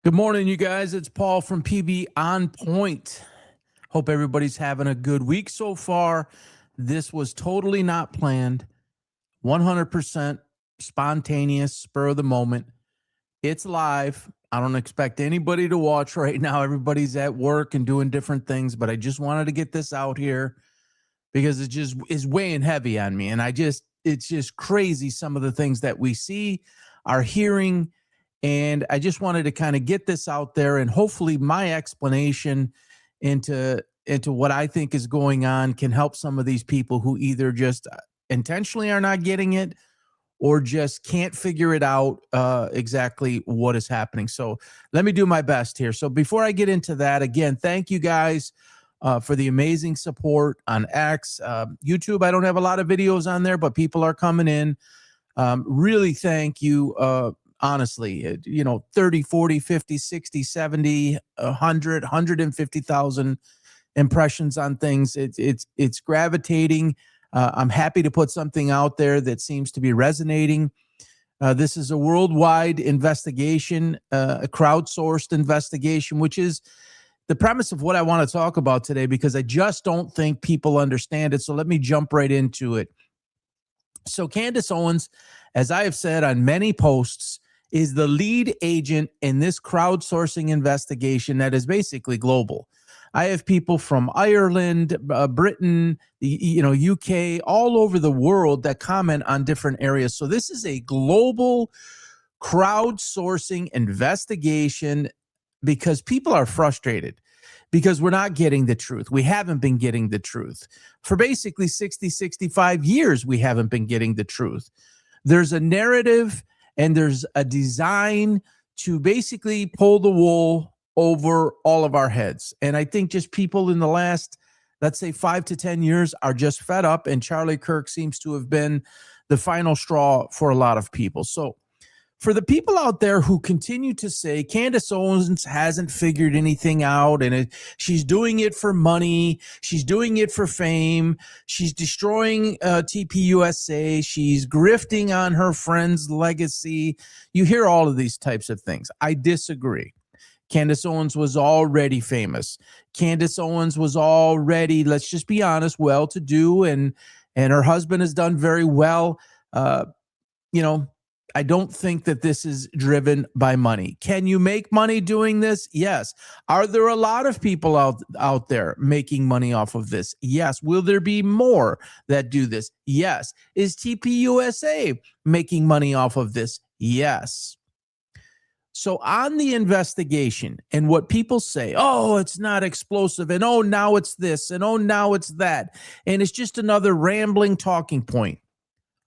Good morning, you guys. It's Paul from PB On Point. Hope everybody's having a good week so far. This was totally not planned, 100% spontaneous, spur of the moment. It's live. I don't expect anybody to watch right now. Everybody's at work and doing different things, but I just wanted to get this out here because it just is weighing heavy on me. And it's just crazy some of the things that we see, are hearing. And I just wanted to kind of get this out there, and hopefully my explanation into what I think is going on can help some of these people who either just intentionally are not getting it or just can't figure it out exactly what is happening. So let me do my best here. So before I get into that, again, thank you guys for the amazing support on X. YouTube, I don't have a lot of videos on there, but people are coming in. Really thank you. Honestly, 30, 40, 50, 60, 70, 100, 150,000 impressions on things. It's gravitating. I'm happy to put something out there that seems to be resonating. This is a worldwide investigation, a crowdsourced investigation, which is the premise of what I want to talk about today, because I just don't think people understand it. So let me jump right into it. So Candace Owens, as I have said on many posts, is the lead agent in this crowdsourcing investigation that is basically global. I have people from Ireland, Britain, the UK, all over the world that comment on different areas. So this is a global crowdsourcing investigation because people are frustrated because we're not getting the truth. We haven't been getting the truth. For basically 60, 65 years, we haven't been getting the truth. There's a narrative and there's a design to basically pull the wool over all of our heads. And I think just people in the last, let's say 5 to 10 years are just fed up. And Charlie Kirk seems to have been the final straw for a lot of people. So for the people out there who continue to say Candace Owens hasn't figured anything out and she's doing it for money, she's doing it for fame, she's destroying TPUSA, she's grifting on her friend's legacy. You hear all of these types of things. I disagree. Candace Owens was already famous. Candace Owens was already, let's just be honest, well-to-do, and her husband has done very well. I don't think that this is driven by money. Can you make money doing this? Yes. Are there a lot of people out there making money off of this? Yes. Will there be more that do this? Yes. Is TPUSA making money off of this? Yes. So on the investigation and what people say, oh, it's not explosive, and oh, now it's this, and oh, now it's that, and it's just another rambling talking point.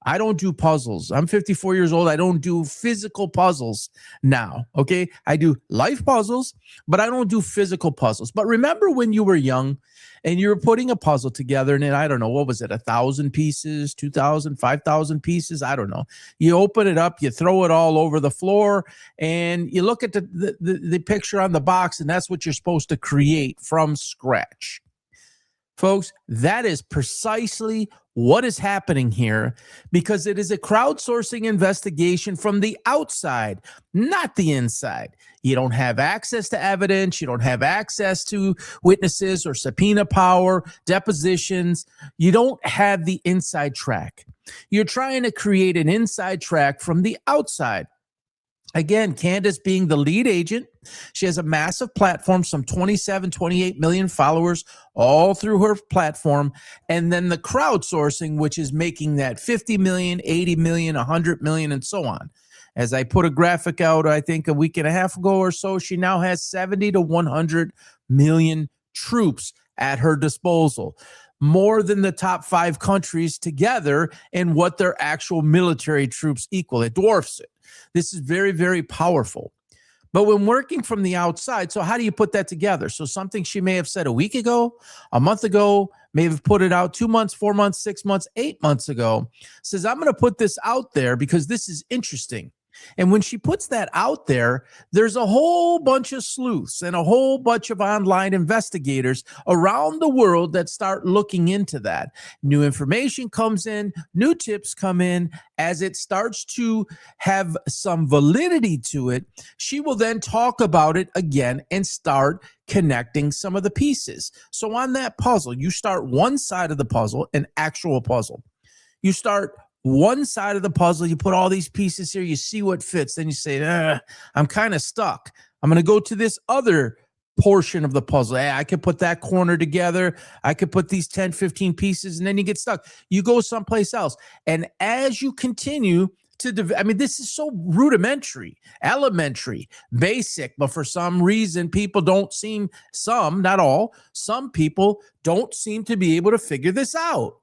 I don't do puzzles. I'm 54 years old. I don't do physical puzzles now, okay? I do life puzzles, but I don't do physical puzzles. But remember when you were young and you were putting a puzzle together, and I don't know, what was it, 1,000 pieces, 2,000, 5,000 pieces? I don't know. You open it up, you throw it all over the floor, and you look at the picture on the box, and that's what you're supposed to create from scratch. Folks, that is precisely what is happening here, because it is a crowdsourcing investigation from the outside, not the inside. You don't have access to evidence. You don't have access to witnesses or subpoena power, depositions. You don't have the inside track. You're trying to create an inside track from the outside. Again, Candace being the lead agent, she has a massive platform, some 27, 28 million followers all through her platform. And then the crowdsourcing, which is making that 50 million, 80 million, 100 million, and so on. As I put a graphic out, I think a week and a half ago or so, she now has 70 to 100 million troops at her disposal. More than the top 5 countries together and what their actual military troops equal. It dwarfs it. This is very, very powerful. But when working from the outside, so how do you put that together? So something she may have said a week ago, a month ago, may have put it out 2 months, 4 months, 6 months, 8 months ago, says, I'm going to put this out there because this is interesting. And when she puts that out there, there's a whole bunch of sleuths and a whole bunch of online investigators around the world that start looking into that. New information comes in, new tips come in. As it starts to have some validity to it, she will then talk about it again and start connecting some of the pieces. So on that puzzle, you start one side of the puzzle, an actual puzzle. You start one side of the puzzle, you put all these pieces here, you see what fits, then you say, I'm kind of stuck. I'm going to go to this other portion of the puzzle. I could put that corner together. I could put these 10, 15 pieces, and then you get stuck. You go someplace else. And as you continue to, this is so rudimentary, elementary, basic, but for some reason, people don't seem, not all, some people don't seem to be able to figure this out.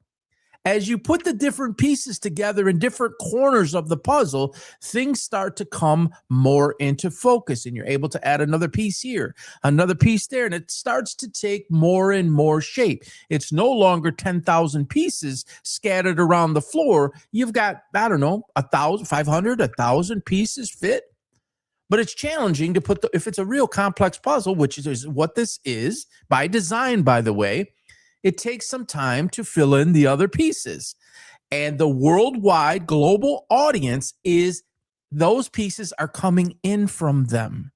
As you put the different pieces together in different corners of the puzzle, things start to come more into focus, and you're able to add another piece here, another piece there, and it starts to take more and more shape. It's no longer 10,000 pieces scattered around the floor. You've got, 1,000, 500, 1,000 pieces fit. But it's challenging to put, if it's a real complex puzzle, which is what this is by design, by the way, it takes some time to fill in the other pieces. And the worldwide global audience is, those pieces are coming in from them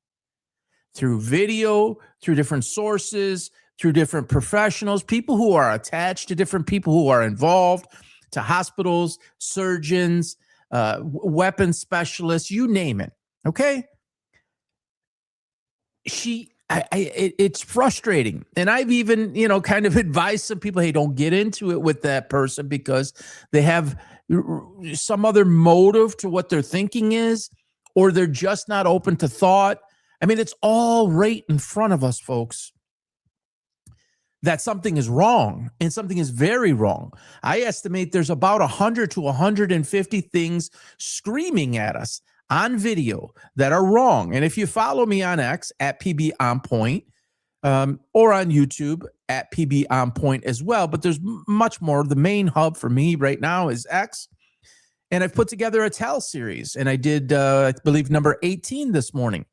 through video, through different sources, through different professionals, people who are attached to different people who are involved, to hospitals, surgeons, weapons specialists, you name it. Okay. It's frustrating. And I've even, kind of advised some people, hey, don't get into it with that person because they have some other motive to what their thinking is, or they're just not open to thought. It's all right in front of us, folks, that something is wrong, and something is very wrong. I estimate there's about 100 to 150 things screaming at us on video that are wrong. And if you follow me on X at PB On Point, or on YouTube at PB On Point as well, but there's much more. The main hub for me right now is X. And I've put together a Tell series, and I did, I believe, number 18 this morning,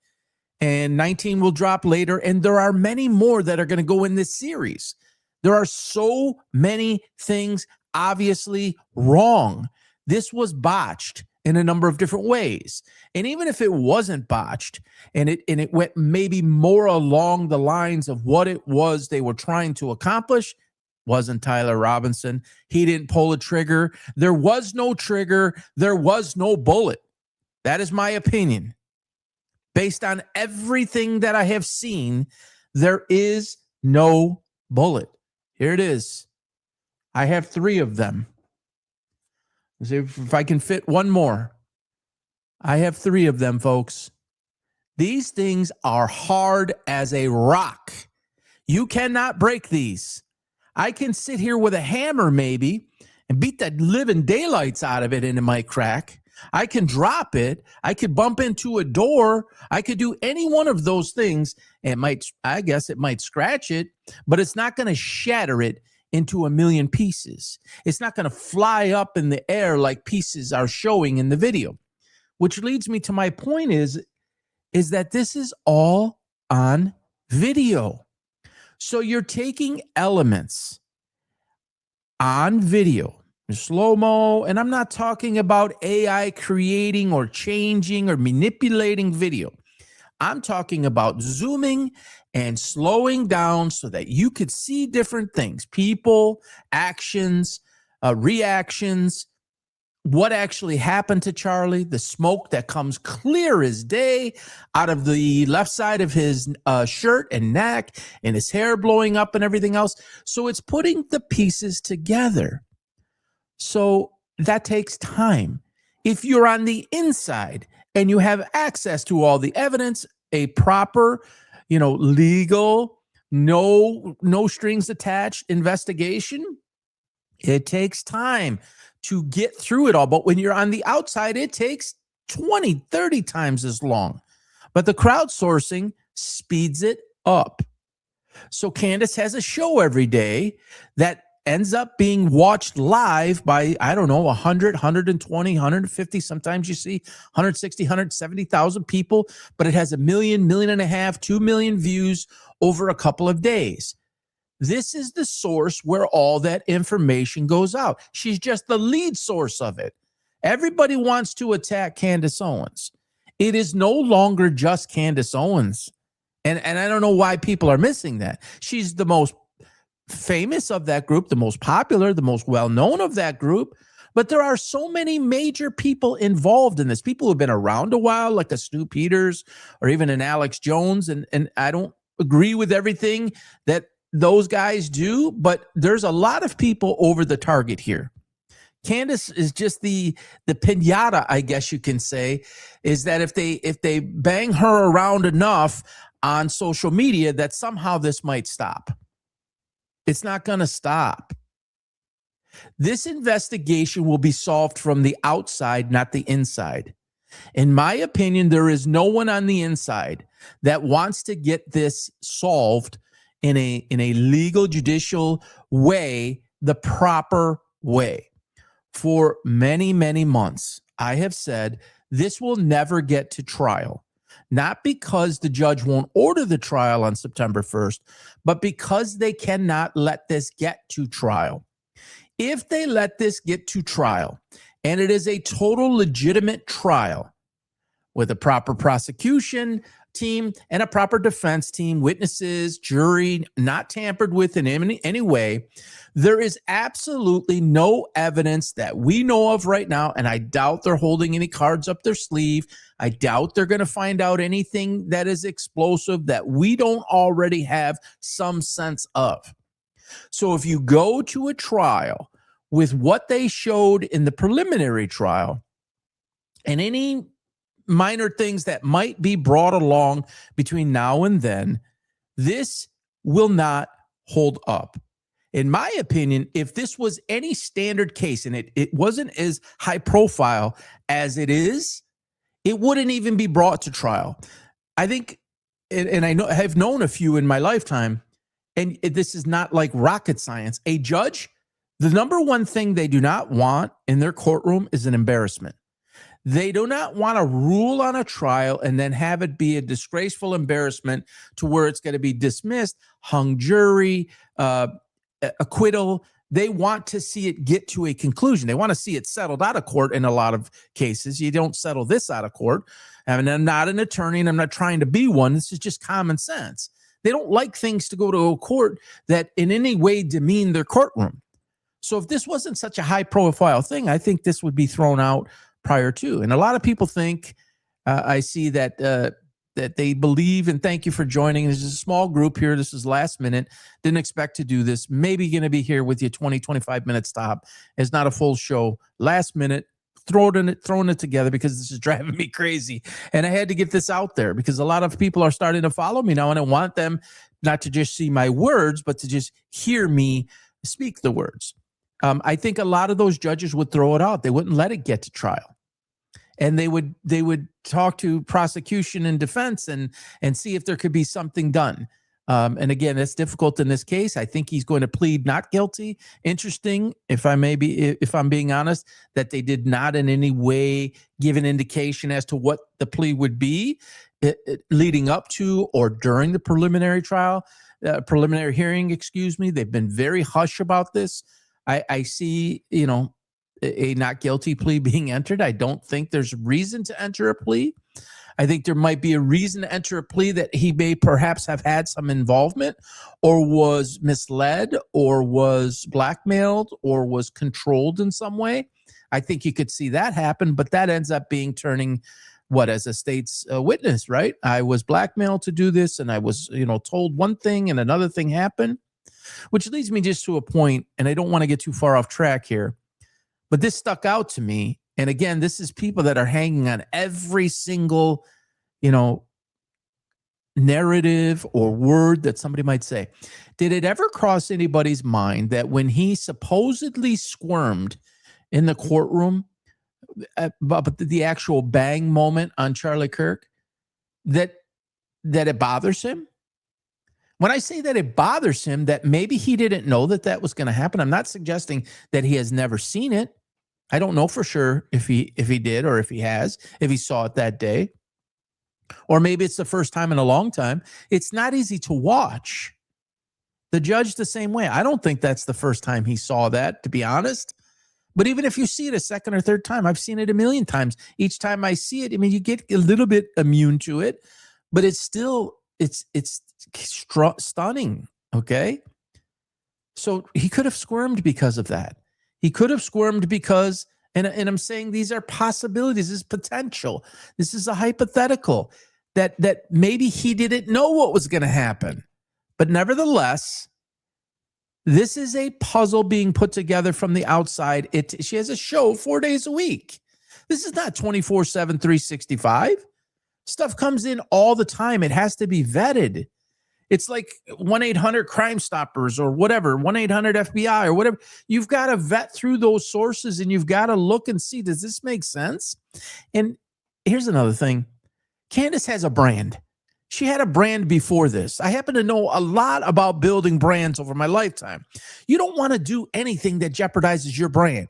and 19 will drop later. And there are many more that are going to go in this series. There are so many things obviously wrong. This was botched in a number of different ways. And even if it wasn't botched, and it went maybe more along the lines of what it was they were trying to accomplish, wasn't Tyler Robinson. He didn't pull a trigger. There was no trigger. There was no bullet. That is my opinion. Based on everything that I have seen, there is no bullet. Here it is. I have 3 of them. Let's see if I can fit one more. I have 3 of them, folks. These things are hard as a rock. You cannot break these. I can sit here with a hammer maybe and beat the living daylights out of it, and it might crack. I can drop it. I could bump into a door. I could do any one of those things. It might, I guess it might scratch it, but it's not going to shatter it into a million pieces. It's not going to fly up in the air like pieces are showing in the video, which leads me to my point is that this is all on video. So you're taking elements on video, slow-mo, and I'm not talking about AI creating or changing or manipulating video. I'm talking about zooming and slowing down so that you could see different things, people, actions, reactions, what actually happened to Charlie, the smoke that comes clear as day out of the left side of his shirt and neck, and his hair blowing up and everything else. So it's putting the pieces together. So that takes time. If you're on the inside and you have access to all the evidence, a proper, legal, no strings attached investigation, it takes time to get through it all. But when you're on the outside, it takes 20, 30 times as long. But the crowdsourcing speeds it up. So Candace has a show every day that ends up being watched live by, I don't know, 100, 120, 150. Sometimes you see 160, 170,000 people, but it has 1 million, 1.5 million, 2 million views over a couple of days. This is the source where all that information goes out. She's just the lead source of it. Everybody wants to attack Candace Owens. It is no longer just Candace Owens. And I don't know why people are missing that. She's the most famous of that group, the most popular, the most well-known of that group. But there are so many major people involved in this. People who have been around a while, like a Stu Peters or even an Alex Jones. And I don't agree with everything that those guys do, but there's a lot of people over the target here. Candace is just the pinata, I guess you can say, is that if they bang her around enough on social media, that somehow this might stop. It's not going to stop. This investigation will be solved from the outside, not the inside. In my opinion, there is no one on the inside that wants to get this solved in a legal, judicial way, the proper way. For many, many months, I have said this will never get to trial. Not because the judge won't order the trial on September 1st, but because they cannot let this get to trial. If they let this get to trial, and it is a total legitimate trial with a proper prosecution team and a proper defense team, witnesses, jury, not tampered with in any way, there is absolutely no evidence that we know of right now, and I doubt they're holding any cards up their sleeve. I doubt they're going to find out anything that is explosive that we don't already have some sense of. So if you go to a trial with what they showed in the preliminary trial and any minor things that might be brought along between now and then, this will not hold up. In my opinion, if this was any standard case and it wasn't as high profile as it is, it wouldn't even be brought to trial. I think, and I have known a few in my lifetime, and this is not like rocket science. A judge, the number one thing they do not want in their courtroom is an embarrassment. They do not want to rule on a trial and then have it be a disgraceful embarrassment to where it's going to be dismissed, hung jury, acquittal. They want to see it get to a conclusion. They want to see it settled out of court in a lot of cases. You don't settle this out of court. I mean, I'm not an attorney and I'm not trying to be one. This is just common sense. They don't like things to go to a court that in any way demean their courtroom. So if this wasn't such a high profile thing, I think this would be thrown out prior to. And a lot of people think, I see that that they believe, and thank you for joining. This is a small group here. This is last minute. Didn't expect to do this. Maybe going to be here with you 20, 25 minute stop. It's not a full show. Last minute, throwing it together because this is driving me crazy. And I had to get this out there because a lot of people are starting to follow me now, and I want them not to just see my words, but to just hear me speak the words. I think a lot of those judges would throw it out. They wouldn't let it get to trial. And they would talk to prosecution and defense and see if there could be something done. And again, it's difficult in this case. I think he's going to plead not guilty. Interesting, if I'm being honest, that they did not in any way give an indication as to what the plea would be leading up to or during the preliminary hearing. Excuse me. They've been very hush about this. I see, a not guilty plea being entered. I don't think there's reason to enter a plea. I think there might be a reason to enter a plea that he may perhaps have had some involvement or was misled or was blackmailed or was controlled in some way. I think you could see that happen, but that ends up being turning as a state's witness, right? I was blackmailed to do this and I was, told one thing and another thing happened, which leads me just to a point, and I don't want to get too far off track here. But this stuck out to me. And again, this is people that are hanging on every single, narrative or word that somebody might say. Did it ever cross anybody's mind that when he supposedly squirmed in the courtroom, but the actual bang moment on Charlie Kirk, that it bothers him? When I say that it bothers him that maybe he didn't know that that was going to happen, I'm not suggesting that he has never seen it. I don't know for sure if he did or if he saw it that day. Or maybe it's the first time in a long time. It's not easy to watch. The judge the same way. I don't think that's the first time he saw that, to be honest. But even if you see it a second or third time, I've seen it a million times. Each time I see it, I mean, you get a little bit immune to it, but it's still, it's stunning, okay? So he could have squirmed because of that. He could have squirmed because, and I'm saying these are possibilities, this is potential. This is a hypothetical that maybe he didn't know what was going to happen. But nevertheless, this is a puzzle being put together from the outside. She has a show 4 days a week. This is not 24/7, 365. Stuff comes in all the time. It has to be vetted. It's like 1-800-Crime Stoppers or whatever, 1-800-FBI or whatever. You've got to vet through those sources and you've got to look and see, does this make sense? And here's another thing. Candace has a brand. She had a brand before this. I happen to know a lot about building brands over my lifetime. You don't want to do anything that jeopardizes your brand.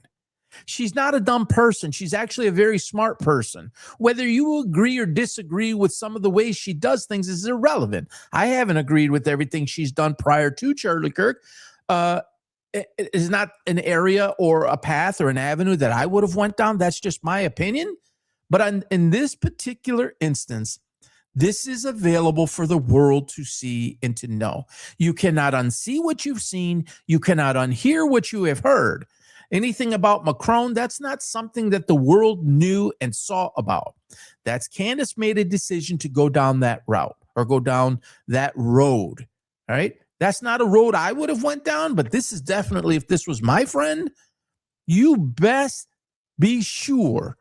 She's not a dumb person. She's actually a very smart person. Whether you agree or disagree with some of the ways she does things is irrelevant. I haven't agreed with everything she's done prior to Charlie Kirk. It is not an area or a path or an avenue that I would have went down. That's just my opinion. But in this particular instance, this is available for the world to see and to know. You cannot unsee what you've seen. You cannot unhear what you have heard. Anything about Macron, that's not something that the world knew and saw about. That's Candace made a decision to go down that route or go down that road, all right? That's not a road I would have went down, but this is definitely, if this was my friend, you best be sure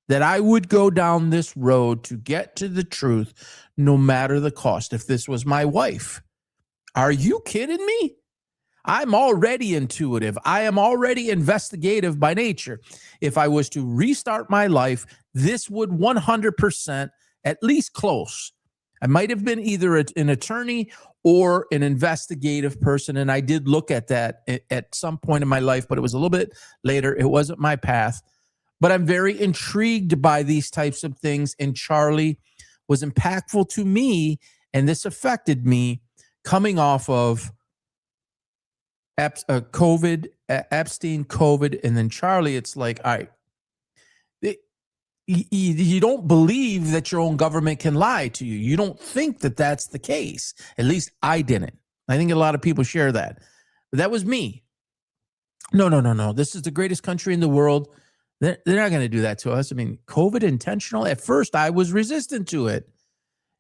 that I would go down this road to get to the truth, no matter the cost. If this was my wife, are you kidding me? I'm already intuitive. I am already investigative by nature. If I was to restart my life, this would 100% at least close. I might have been either an attorney or an investigative person, and I did look at that at some point in my life, but it was a little bit later. It wasn't my path. But I'm very intrigued by these types of things, and Charlie was impactful to me, and this affected me coming off of COVID, Epstein, COVID, and then Charlie. It's like, all right, you don't believe that your own government can lie to you. You don't think that that's the case. At least I didn't. I think a lot of people share that. But that was me. No. This is the greatest country in the world. They're not going to do that to us. I mean, COVID intentional. At first, I was resistant to it.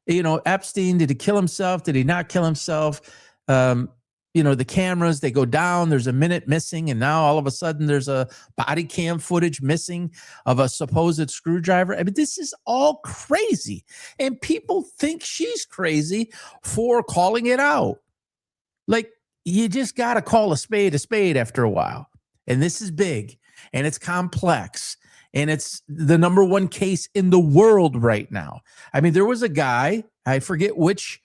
You know, Epstein, did he kill himself? Did he not kill himself? The cameras, they go down. There's a minute missing. And now all of a sudden there's a body cam footage missing of a supposed screwdriver. I mean, this is all crazy. And people think she's crazy for calling it out. Like, you just got to call a spade after a while. And this is big. And it's complex, and it's the number one case in the world right now. I mean, there was a guy, I forget which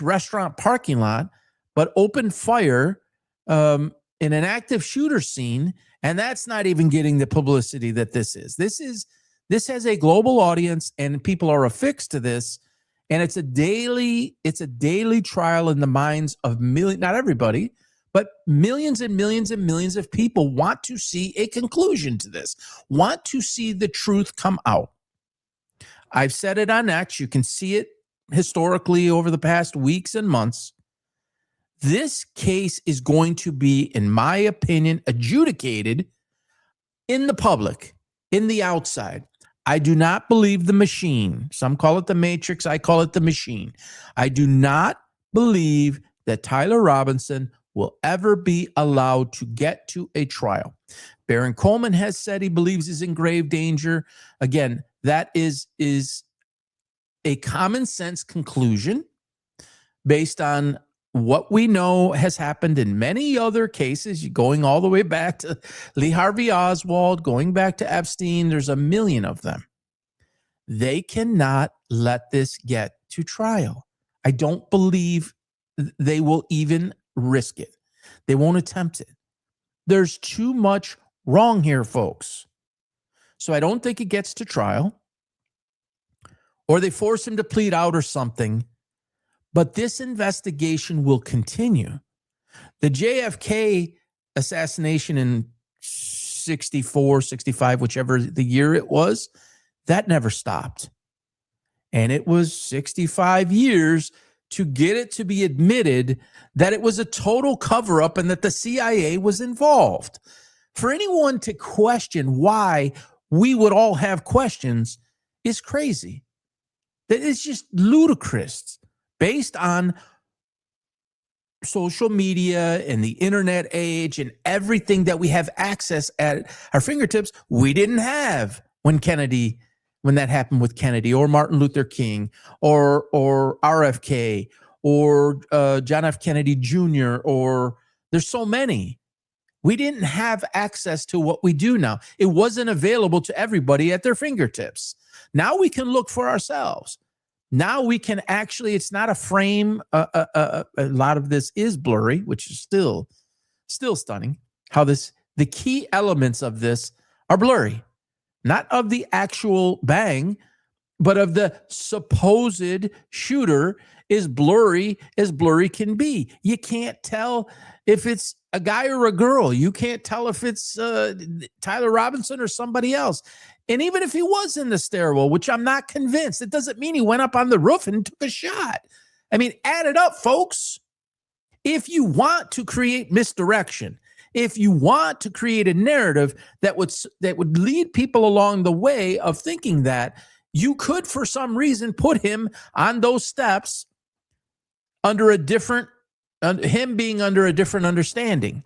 restaurant parking lot, but opened fire in an active shooter scene, and that's not even getting the publicity that this is. This has a global audience, and people are affixed to this, and it's a daily trial in the minds of millions, not everybody, but millions and millions and millions of people want to see a conclusion to this, want to see the truth come out. I've said it on X. You can see it historically over the past weeks and months. This case is going to be, in my opinion, adjudicated in the public, in the outside. I do not believe the machine. Some call it the Matrix. I call it the machine. I do not believe that Tyler Robinson will ever be allowed to get to a trial. Baron Coleman has said he believes he's in grave danger. Again, that is a common sense conclusion based on what we know has happened in many other cases, going all the way back to Lee Harvey Oswald, going back to Epstein. There's a million of them. They cannot let this get to trial. I don't believe they will even risk it. They won't attempt it. There's too much wrong here, folks. So I don't think it gets to trial, or they force him to plead out or something. But this investigation will continue. The JFK assassination in 64, 65, whichever the year it was, that never stopped. And it was 65 years to get it to be admitted that it was a total cover-up and that the CIA was involved. For anyone to question why we would all have questions is crazy. That is just ludicrous based on social media and the internet age and everything that we have access at our fingertips. We didn't have when that happened with Kennedy or Martin Luther King or RFK or John F. Kennedy Jr. or there's so many. We didn't have access to what we do now. It wasn't available to everybody at their fingertips. Now we can look for ourselves. Now we can actually, it's not a frame. A lot of this is blurry, which is still stunning. How the key elements of this are blurry, not of the actual bang, but of the supposed shooter is blurry as blurry can be. You can't tell if it's a guy or a girl. You can't tell if it's Tyler Robinson or somebody else. And even if he was in the stairwell, which I'm not convinced, it doesn't mean he went up on the roof and took a shot. I mean, add it up, folks. If you want to create misdirection, if you want to create a narrative that would lead people along the way of thinking that, you could, for some reason, put him on those steps under him being under a different understanding.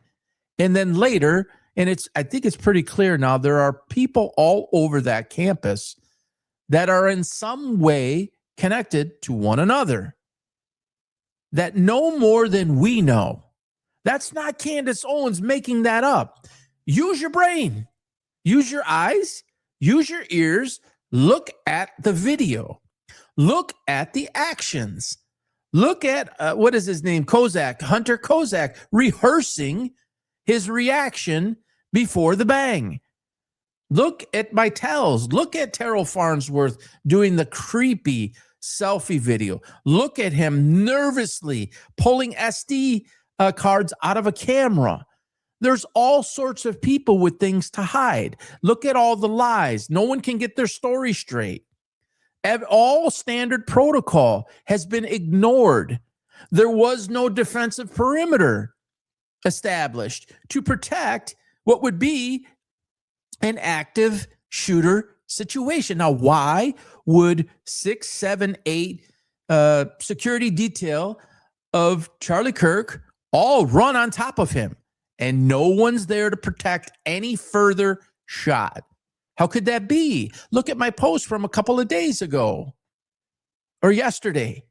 And then later, and I think it's pretty clear now, there are people all over that campus that are in some way connected to one another that know more than we know. That's not Candace Owens making that up. Use your brain, use your eyes, use your ears, look at the video, look at the actions, look at, what is his name? Hunter Kozak, rehearsing his reaction before the bang. Look at Vitale's. Look at Terrell Farnsworth doing the creepy selfie video. Look at him nervously pulling SD cards out of a camera. There's all sorts of people with things to hide. Look at all the lies. No one can get their story straight. All standard protocol has been ignored. There was no defensive perimeter established to protect what would be an active shooter situation. Now, why would 6, 7, 8 security detail of Charlie Kirk all run on top of him and no one's there to protect any further shot? How could that be? Look at my post from a couple of days ago or yesterday.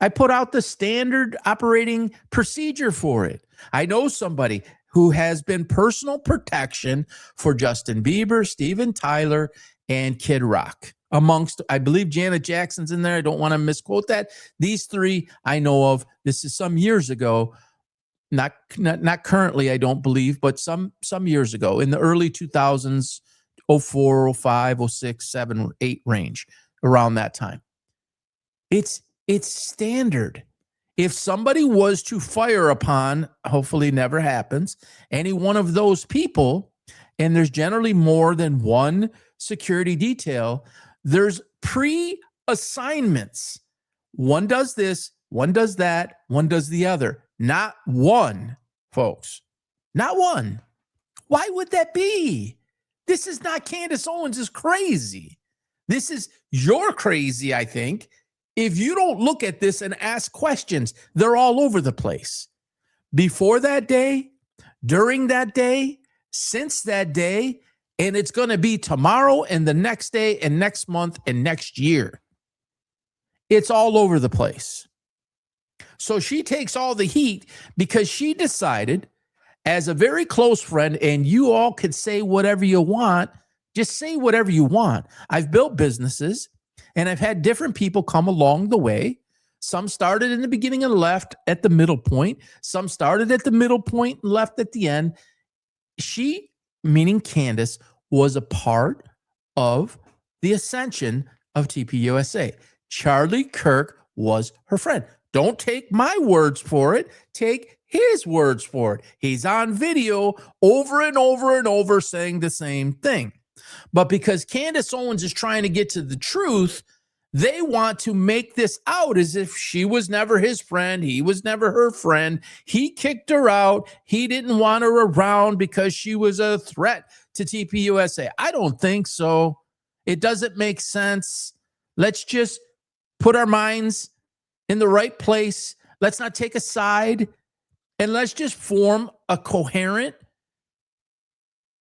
I put out the standard operating procedure for it. I know somebody who has been personal protection for Justin Bieber, Steven Tyler, and Kid Rock. Amongst, I believe Janet Jackson's in there. I don't want to misquote that. These three I know of. This is some years ago. Not currently, I don't believe, but some years ago in the early 2000s, 04, 05, 06, 7, 8 range, around that time. It's standard. If somebody was to fire upon, hopefully never happens, any one of those people, and there's generally more than one security detail, there's pre-assignments. One does this, one does that, one does the other. Not one, folks. Not one. Why would that be? This is not Candace Owens is crazy. This is you're crazy, I think. If you don't look at this and ask questions, they're all over the place. Before that day, during that day, since that day, and it's going to be tomorrow and the next day and next month and next year. It's all over the place. So she takes all the heat because she decided, as a very close friend, and you all could say whatever you want, just say whatever you want. I've built businesses and I've had different people come along the way. Some started in the beginning and left at the middle point. Some started at the middle point and left at the end. She, meaning Candace, was a part of the ascension of TPUSA. Charlie Kirk was her friend. Don't take my words for it. Take his words for it. He's on video over and over and over saying the same thing. But because Candace Owens is trying to get to the truth, they want to make this out as if she was never his friend. He was never her friend. He kicked her out. He didn't want her around because she was a threat to TPUSA. I don't think so. It doesn't make sense. Let's just put our minds in the right place. Let's not take a side, and let's just form a coherent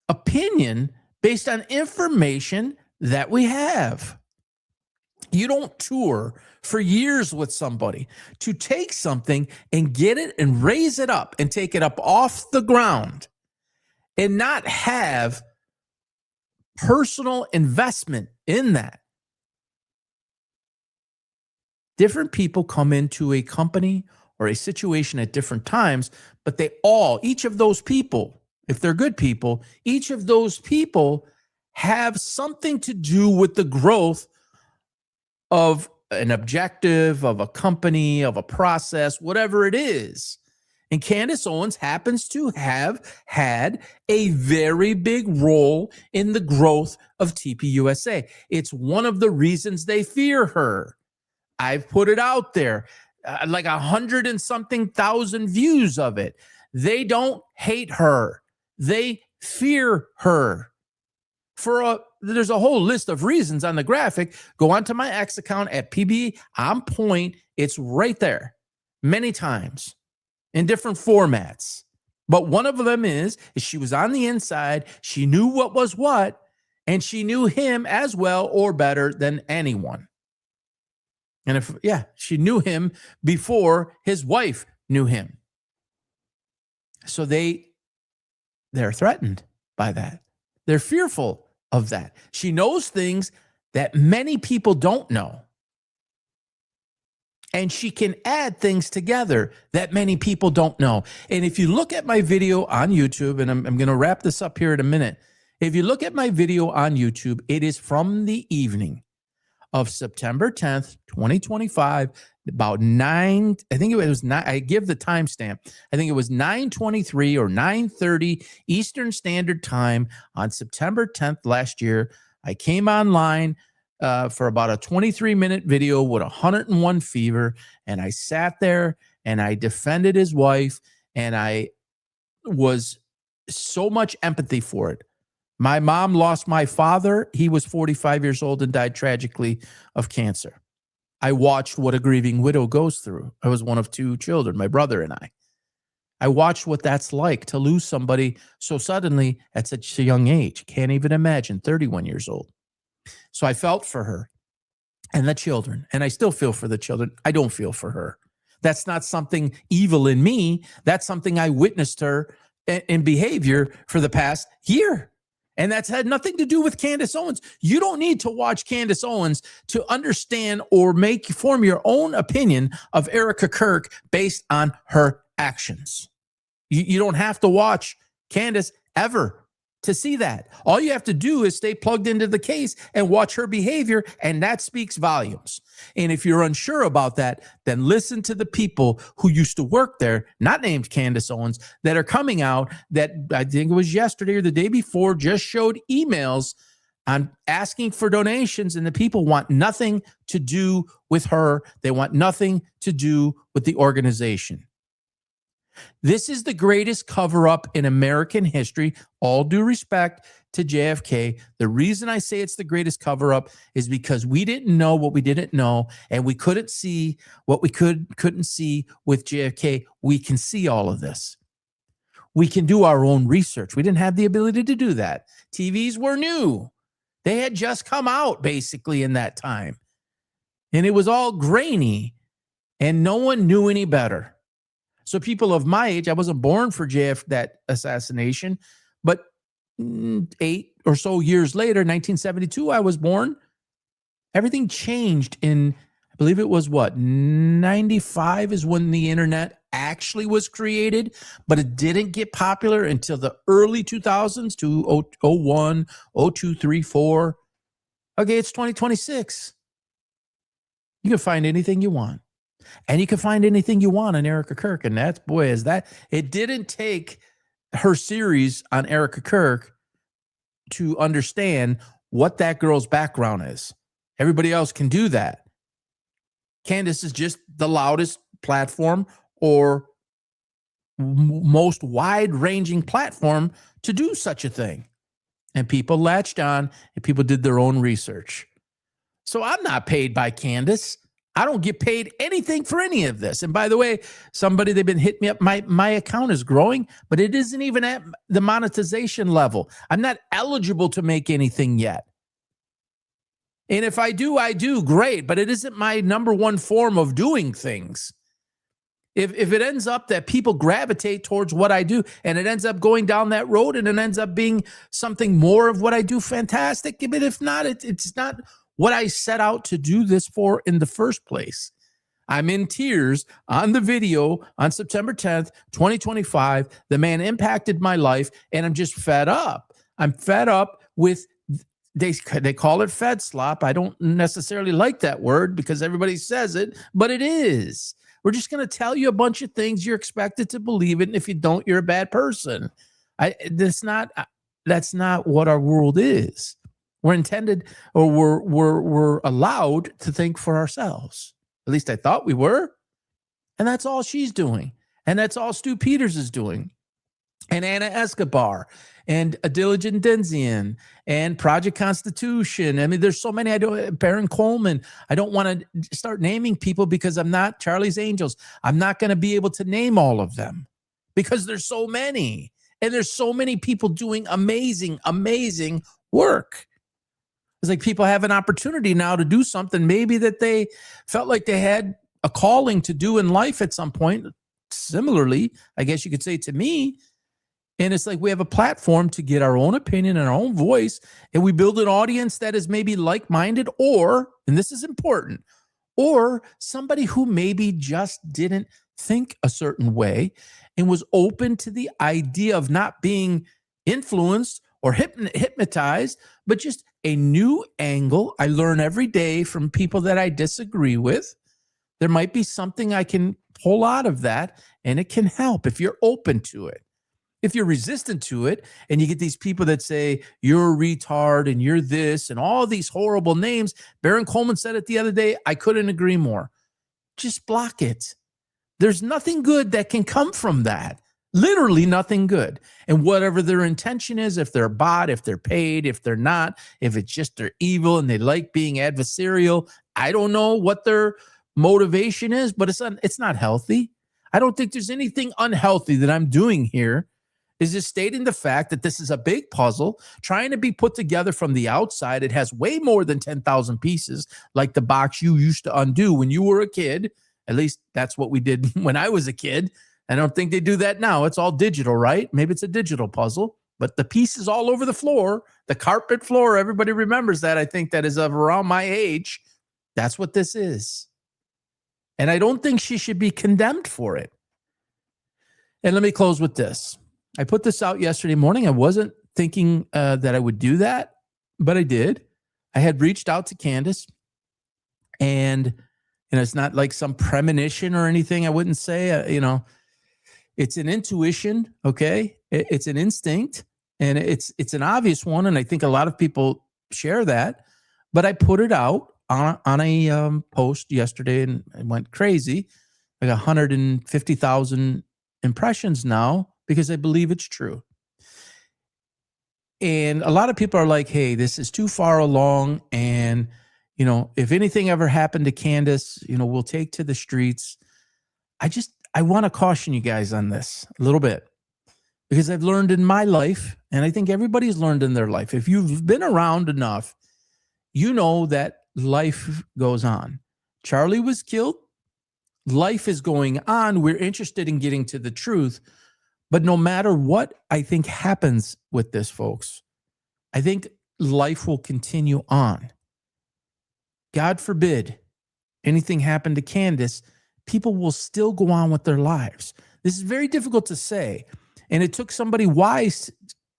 opinion based on information that we have. You don't tour for years with somebody to take something and get it and raise it up and take it up off the ground and not have personal investment in that. Different people come into a company or a situation at different times, but each of those people, if they're good people, each of those people have something to do with the growth of an objective, of a company, of a process, whatever it is. And Candace Owens happens to have had a very big role in the growth of TPUSA. It's one of the reasons they fear her. I've put it out there, like 100 and something thousand views of it. They don't hate her. They fear her. There's a whole list of reasons on the graphic. Go onto my X account at PB on point. It's right there many times in different formats. But one of them is she was on the inside. She knew what was what, and she knew him as well or better than anyone. And she knew him before his wife knew him. So they're threatened by that. They're fearful of that. She knows things that many people don't know. And she can add things together that many people don't know. And if you look at my video on YouTube, and I'm going to wrap this up here in a minute. If you look at my video on YouTube, it is from the evening of September 10th, 2025, about 9, I think it was 9, I give the timestamp. I think it was 9:23 or 9:30 Eastern Standard Time on September 10th last year. I came online for about a 23-minute video with 101 fever, and I sat there and I defended his wife, and I was so much empathy for it. My mom lost my father. He was 45 years old and died tragically of cancer. I watched what a grieving widow goes through. I was one of 2 children, my brother and I. I watched what that's like to lose somebody so suddenly at such a young age. Can't even imagine, 31 years old. So I felt for her and the children, and I still feel for the children. I don't feel for her. That's not something evil in me. That's something I witnessed her in behavior for the past year. And that's had nothing to do with Candace Owens. You don't need to watch Candace Owens to understand or form your own opinion of Erica Kirk based on her actions. You don't have to watch Candace ever to see that. All you have to do is stay plugged into the case and watch her behavior, and that speaks volumes. And if you're unsure about that, then listen to the people who used to work there, not named Candace Owens, that are coming out that I think it was yesterday or the day before just showed emails on asking for donations, and the people want nothing to do with her. They want nothing to do with the organization. This is the greatest cover-up in American history. All due respect to JFK. The reason I say it's the greatest cover-up is because we didn't know what we didn't know, and we couldn't see what we couldn't see with JFK. We can see all of this. We can do our own research. We didn't have the ability to do that. TVs were new. They had just come out basically in that time. And it was all grainy, and no one knew any better. So people of my age, I wasn't born for that assassination, but 8 or so years later, 1972, I was born. Everything changed in I believe it was what, 95 is when the internet actually was created, but it didn't get popular until the early 2000s, 2001, 02, 3, 4. Okay, it's 2026. You can find anything you want. And you can find anything you want on Erica Kirk. And that's, boy, is that, it didn't take her series on Erica Kirk to understand what that girl's background is. Everybody else can do that. Candace is just the loudest platform or most wide-ranging platform to do such a thing. And people latched on and people did their own research. So I'm not paid by Candace. I don't get paid anything for any of this. And by the way, they've been hitting me up. My account is growing, but it isn't even at the monetization level. I'm not eligible to make anything yet. And if I do, great, but it isn't my number one form of doing things. If it ends up that people gravitate towards what I do and it ends up going down that road and it ends up being something more of what I do, fantastic. But if not, it's not what I set out to do this for in the first place. I'm in tears on the video on September 10th, 2025. The man impacted my life and I'm just fed up. I'm fed up with, they call it Fed slop. I don't necessarily like that word because everybody says it, but it is. We're just going to tell you a bunch of things you're expected to believe it. And if you don't, you're a bad person. That's not what our world is. We're intended, or we're allowed to think for ourselves. At least I thought we were. And that's all she's doing. And that's all Stu Peters is doing. And Anna Escobar and a Diligent Denzian and Project Constitution. I mean, there's so many. Baron Coleman. I don't want to start naming people because I'm not Charlie's Angels. I'm not going to be able to name all of them because there's so many. And there's so many people doing amazing, amazing work. It's like people have an opportunity now to do something maybe that they felt like they had a calling to do in life at some point. Similarly, I guess you could say to me. And it's like we have a platform to get our own opinion and our own voice, and we build an audience that is maybe like-minded or, and this is important, or somebody who maybe just didn't think a certain way and was open to the idea of not being influenced or hypnotized, but just a new angle. I learn every day from people that I disagree with. There might be something I can pull out of that, and it can help if you're open to it. If you're resistant to it and you get these people that say you're a retard and you're this and all these horrible names, Baron Coleman said it the other day, I couldn't agree more. Just block it. There's nothing good that can come from that. Literally nothing good. And whatever their intention is, if they're a bot, if they're paid, if they're not, if it's just they're evil and they like being adversarial, I don't know what their motivation is, but it's not healthy. I don't think there's anything unhealthy that I'm doing here. Is just stating the fact that this is a big puzzle trying to be put together from the outside. It has way more than 10,000 pieces, like the box you used to undo when you were a kid. At least that's what we did when I was a kid. I don't think they do that now. It's all digital, right? Maybe it's a digital puzzle, but the pieces all over the floor, the carpet floor, everybody remembers that. I think that is of around my age. That's what this is. And I don't think she should be condemned for it. And let me close with this. I put this out yesterday morning. I wasn't thinking that I would do that, but I did. I had reached out to Candace, and it's not like some premonition or anything. I wouldn't say, it's an intuition. Okay, it's an instinct, and it's an obvious one, and I think a lot of people share that. But I put it out on a post yesterday, and it went crazy, like 150,000 impressions now. Because I believe it's true. And a lot of people are like, hey, this is too far along. And, if anything ever happened to Candace, we'll take to the streets. I want to caution you guys on this a little bit. Because I've learned in my life, and I think everybody's learned in their life, if you've been around enough, you know that life goes on. Charlie was killed. Life is going on. We're interested in getting to the truth. But no matter what I think happens with this, folks, I think life will continue on. God forbid anything happened to Candace, people will still go on with their lives. This is very difficult to say. And it took somebody wise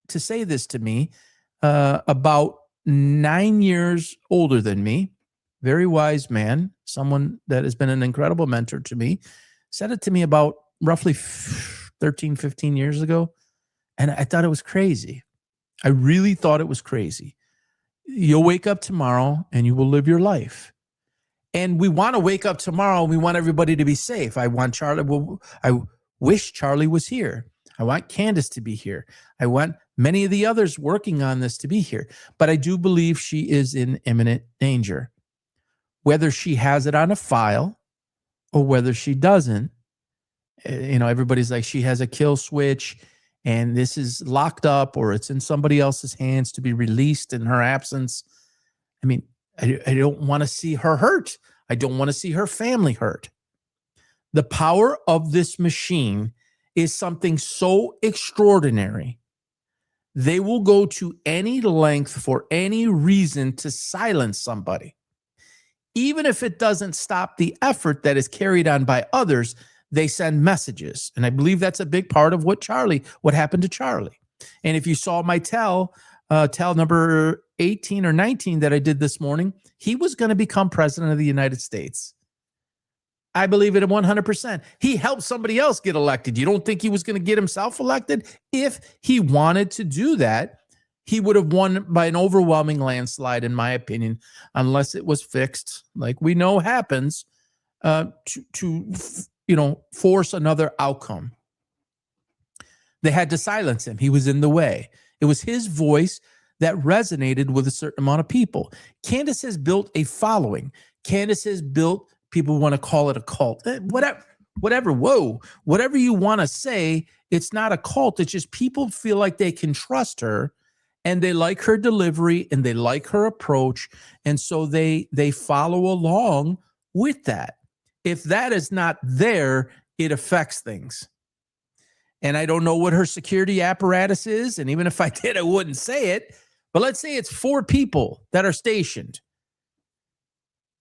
to say this to me, about 9 years older than me, very wise man, someone that has been an incredible mentor to me, said it to me about roughly 13, 15 years ago. And I thought it was crazy. I really thought it was crazy. You'll wake up tomorrow and you will live your life. And we want to wake up tomorrow and we want everybody to be safe. I wish Charlie was here. I want Candace to be here. I want many of the others working on this to be here. But I do believe she is in imminent danger. Whether she has it on a file or whether she doesn't, everybody's like, she has a kill switch and this is locked up or it's in somebody else's hands to be released in her absence. I mean, I don't want to see her hurt. I don't want to see her family hurt. The power of this machine is something so extraordinary. They will go to any length for any reason to silence somebody. Even if it doesn't stop the effort that is carried on by others, they send messages. And I believe that's a big part of what happened to Charlie. And if you saw my tell number 18 or 19 that I did this morning, he was going to become president of the United States. I believe it 100%. He helped somebody else get elected. You don't think he was going to get himself elected? If he wanted to do that, he would have won by an overwhelming landslide, in my opinion, unless it was fixed, like we know happens, to force another outcome. They had to silence him. He was in the way. It was his voice that resonated with a certain amount of people. Candace has built a following. Candace has built, people want to call it a cult. Whatever you want to say, it's not a cult. It's just people feel like they can trust her and they like her delivery and they like her approach. And so they follow along with that. If that is not there, it affects things. And I don't know what her security apparatus is. And even if I did, I wouldn't say it. But let's say it's 4 people that are stationed.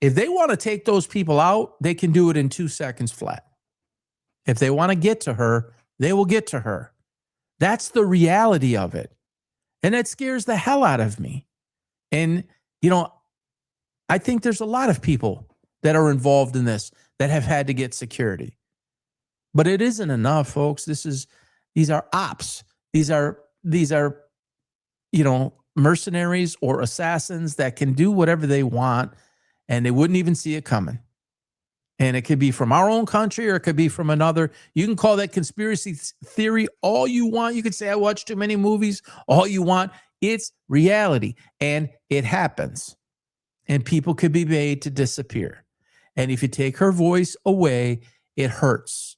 If they want to take those people out, they can do it in 2 seconds flat. If they want to get to her, they will get to her. That's the reality of it. And that scares the hell out of me. And, I think there's a lot of people that are involved in this that have had to get security. But it isn't enough, folks. These are ops. These are mercenaries or assassins that can do whatever they want and they wouldn't even see it coming. And it could be from our own country or it could be from another. You can call that conspiracy theory all you want. You could say I watch too many movies, all you want. It's reality and it happens. And people could be made to disappear. And if you take her voice away, it hurts.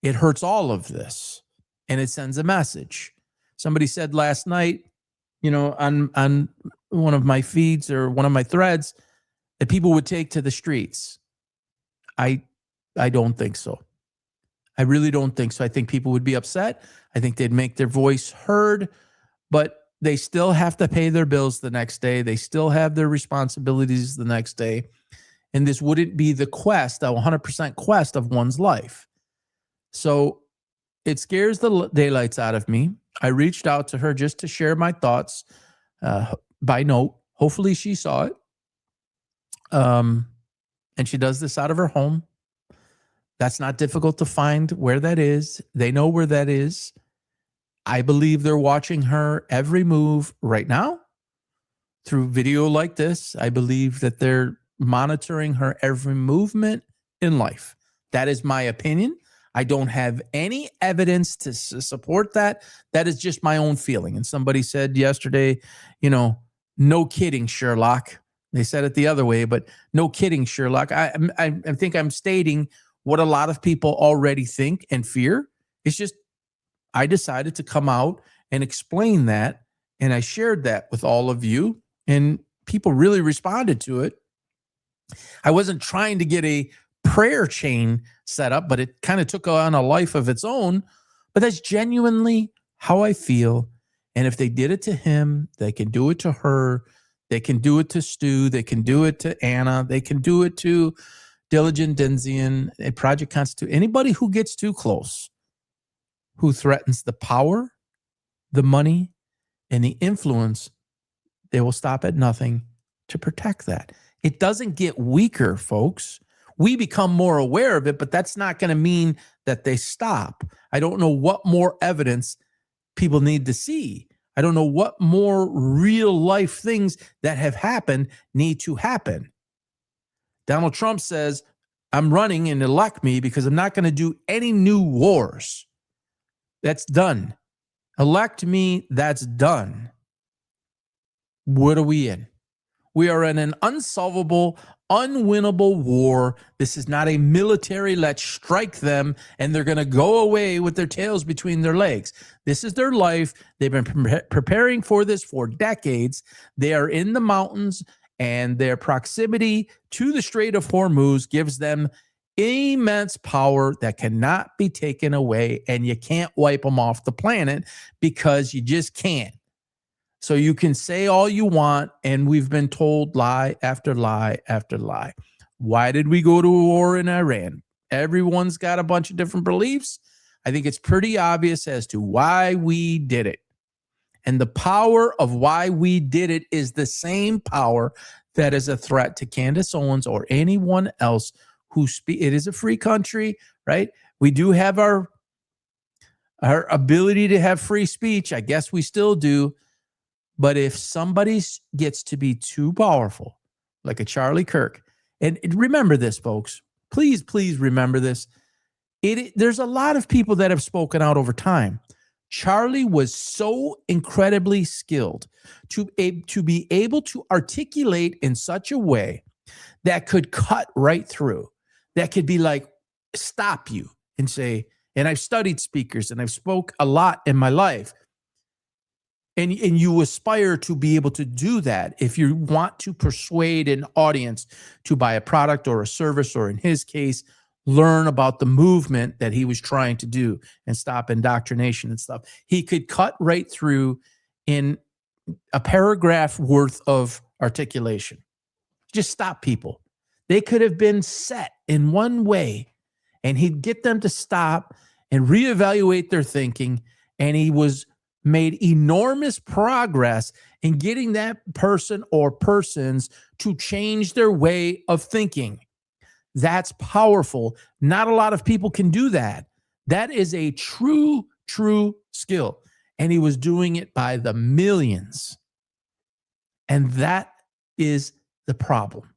It hurts all of this. And it sends a message. Somebody said last night, on one of my feeds or one of my threads, that people would take to the streets. I don't think so. I really don't think so. I think people would be upset. I think they'd make their voice heard, but they still have to pay their bills the next day. They still have their responsibilities the next day. And this wouldn't be the quest, a 100% quest of one's life. So it scares the daylights out of me. I reached out to her just to share my thoughts by note. Hopefully she saw it. And she does this out of her home. That's not difficult to find where that is. They know where that is. I believe they're watching her every move right now through video like this. I believe that they're monitoring her every movement in life. That is my opinion. I don't have any evidence to support that. That is just my own feeling. And somebody said yesterday, no kidding, Sherlock. They said it the other way, but no kidding, Sherlock. I think I'm stating what a lot of people already think and fear. It's just I decided to come out and explain that, and I shared that with all of you, and people really responded to it. I wasn't trying to get a prayer chain set up, but it kind of took on a life of its own. But that's genuinely how I feel. And if they did it to him, they can do it to her. They can do it to Stu. They can do it to Anna. They can do it to Diligent, Denzian, a Project Constitute, anybody who gets too close, who threatens the power, the money, and the influence, they will stop at nothing to protect that. It doesn't get weaker, folks. We become more aware of it, but that's not going to mean that they stop. I don't know what more evidence people need to see. I don't know what more real life things that have happened need to happen. Donald Trump says, I'm running and elect me because I'm not going to do any new wars. That's done. Elect me, that's done. What are we in? We are in an unsolvable, unwinnable war. This is not a military, let's strike them, and they're going to go away with their tails between their legs. This is their life. They've been preparing for this for decades. They are in the mountains, and their proximity to the Strait of Hormuz gives them immense power that cannot be taken away, and you can't wipe them off the planet because you just can't. So you can say all you want, and we've been told lie after lie after lie. Why did we go to war in Iran? Everyone's got a bunch of different beliefs. I think it's pretty obvious as to why we did it. And the power of why we did it is the same power that is a threat to Candace Owens or anyone else who speak. It is a free country, right? We do have our ability to have free speech. I guess we still do. But if somebody gets to be too powerful, like a Charlie Kirk, and remember this, folks, please remember this. There's a lot of people that have spoken out over time. Charlie was so incredibly skilled to be able to articulate in such a way that could cut right through, that could be like, stop you and say, and I've studied speakers and I've spoke a lot in my life. And you aspire to be able to do that if you want to persuade an audience to buy a product or a service, or in his case, learn about the movement that he was trying to do and stop indoctrination and stuff. He could cut right through in a paragraph worth of articulation. Just stop people. They could have been set in one way, and he'd get them to stop and reevaluate their thinking, and he was made enormous progress in getting that person or persons to change their way of thinking. That's powerful. Not a lot of people can do that. That is a true skill. And he was doing it by the millions. And that is the problem.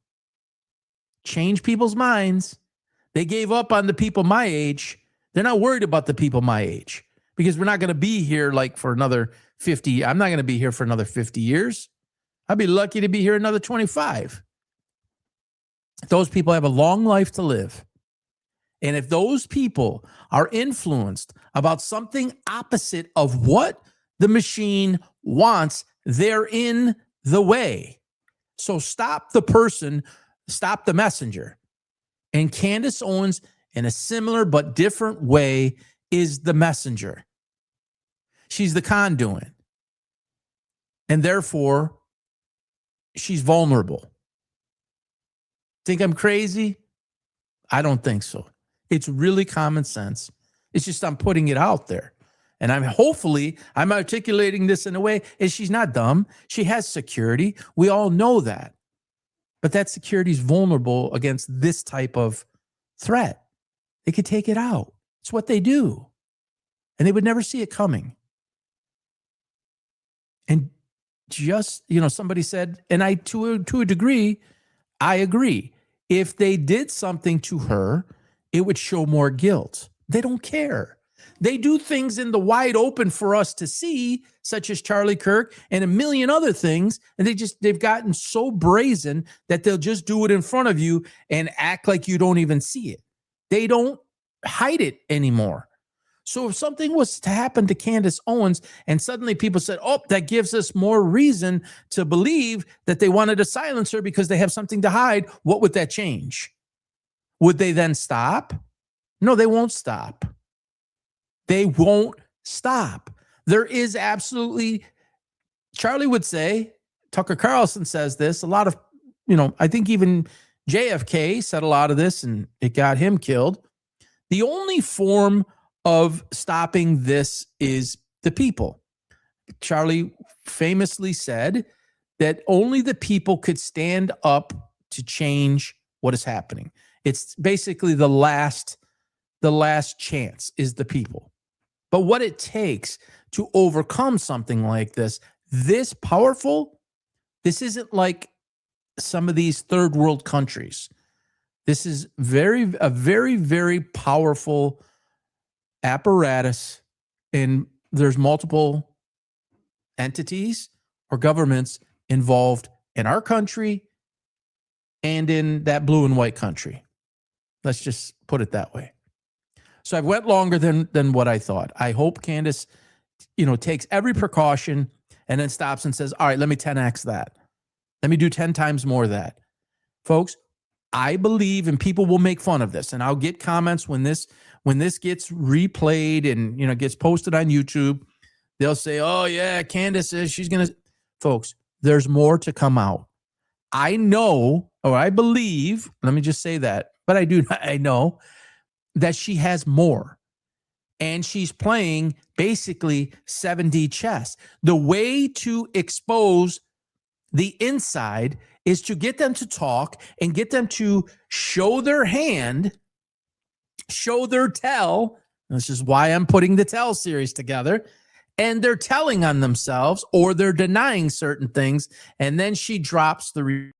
Change people's minds. They gave up on the people my age. They're not worried about the people my age. Because we're not going to be here like for another 50. I'm not going to be here for another 50 years. I'd be lucky to be here another 25. Those people have a long life to live. And if those people are influenced about something opposite of what the machine wants, they're in the way. So stop the person, stop the messenger. And Candace Owens, in a similar but different way, is the messenger. She's the conduit. And therefore, she's vulnerable. Think I'm crazy? I don't think so. It's really common sense. It's just I'm putting it out there. And I'm articulating this in a way, and she's not dumb. She has security. We all know that. But that security is vulnerable against this type of threat. They could take it out. It's what they do. And they would never see it coming. And just, somebody said, and I, to a degree, I agree. If they did something to her, it would show more guilt. They don't care. They do things in the wide open for us to see, such as Charlie Kirk and a million other things. And they've gotten so brazen that they'll just do it in front of you and act like you don't even see it. They don't hide it anymore. So if something was to happen to Candace Owens and suddenly people said, oh, that gives us more reason to believe that they wanted to silence her because they have something to hide, what would that change? Would they then stop? No, they won't stop. They won't stop. There is absolutely, Charlie would say, Tucker Carlson says this, a lot of, I think even JFK said a lot of this, and it got him killed. The only form of stopping this is the people. Charlie famously said that only the people could stand up to change what is happening. It's basically the last chance is the people. But what it takes to overcome something like this powerful, this isn't like some of these third world countries. This is a very, very powerful apparatus, and there's multiple entities or governments involved in our country and in that blue and white country. Let's just put it that way. So I've went longer than what I thought. I hope Candace, takes every precaution and then stops and says, all right, let me 10x that. Let me do 10 times more of that. Folks, I believe, and people will make fun of this, and I'll get comments when this gets replayed and gets posted on YouTube. They'll say, oh yeah, Candace says she's going to. Folks, there's more to come out. I know, or I believe, let me just say that, but I know that she has more. And she's playing basically 7D chess. The way to expose the inside is to get them to talk and get them to show their hand, show their tell. This is why I'm putting the tell series together. And they're telling on themselves or they're denying certain things. And then she drops the